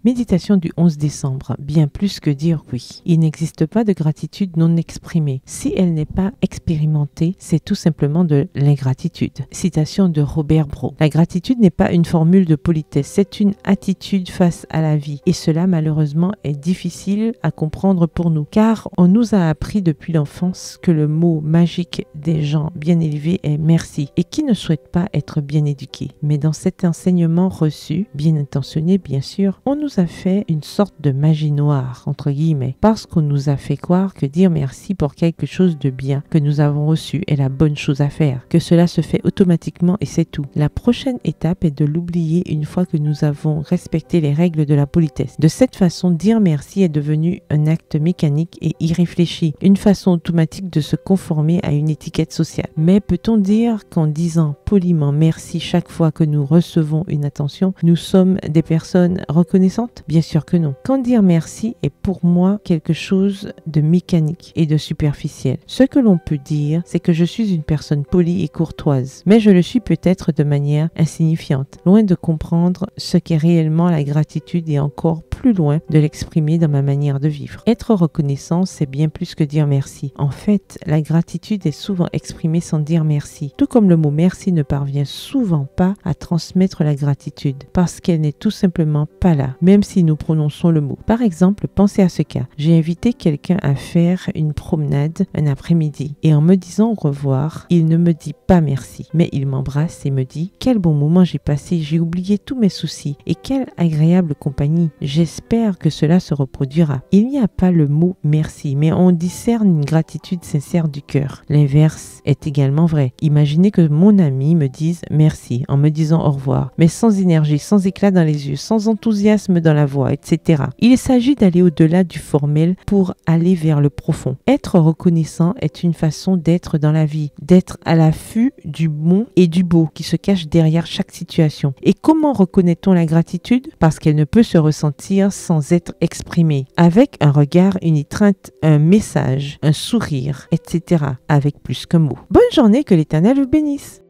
Méditation du 11 décembre, bien plus que dire oui. Il n'existe pas de gratitude non exprimée. Si elle n'est pas expérimentée, c'est tout simplement de l'ingratitude. Citation de Robert Brault. La gratitude n'est pas une formule de politesse, c'est une attitude face à la vie. Et cela, malheureusement, est difficile à comprendre pour nous, car on nous a appris depuis l'enfance que le mot magique des gens bien élevés est merci, et qui ne souhaite pas être bien éduqué. Mais dans cet enseignement reçu, bien intentionné bien sûr, on nous a fait une sorte de magie noire, entre guillemets, parce qu'on nous a fait croire que dire merci pour quelque chose de bien que nous avons reçu est la bonne chose à faire, que cela se fait automatiquement et c'est tout. La prochaine étape est de l'oublier une fois que nous avons respecté les règles de la politesse. De cette façon, dire merci est devenu un acte mécanique et irréfléchi, une façon automatique de se conformer à une étiquette sociale. Mais peut-on dire qu'en disant poliment merci chaque fois que nous recevons une attention, nous sommes des personnes reconnaissantes? Bien sûr que non. Quand dire merci est pour moi quelque chose de mécanique et de superficiel. Ce que l'on peut dire, c'est que je suis une personne polie et courtoise, mais je le suis peut-être de manière insignifiante, loin de comprendre ce qu'est réellement la gratitude et encore plus loin de l'exprimer dans ma manière de vivre. Être reconnaissant, c'est bien plus que dire merci. En fait, la gratitude est souvent exprimée sans dire merci, tout comme le mot merci ne parvient souvent pas à transmettre la gratitude, parce qu'elle n'est tout simplement pas là, même si nous prononçons le mot. Par exemple, pensez à ce cas. J'ai invité quelqu'un à faire une promenade un après-midi et en me disant au revoir, il ne me dit pas merci, mais il m'embrasse et me dit « Quel bon moment j'ai passé, j'ai oublié tous mes soucis et quelle agréable compagnie. J'espère que cela se reproduira. » Il n'y a pas le mot merci, mais on discerne une gratitude sincère du cœur. L'inverse est également vrai. Imaginez que mon ami me dise merci en me disant au revoir, mais sans énergie, sans éclat dans les yeux, sans enthousiasme dans la voix, etc. Il s'agit d'aller au-delà du formel pour aller vers le profond. Être reconnaissant est une façon d'être dans la vie, d'être à l'affût du bon et du beau qui se cache derrière chaque situation. Et comment reconnaît-on la gratitude? Parce qu'elle ne peut se ressentir sans être exprimée, avec un regard, une étreinte, un message, un sourire, etc. avec plus qu'un mot. Bonne journée, que l'Éternel vous bénisse.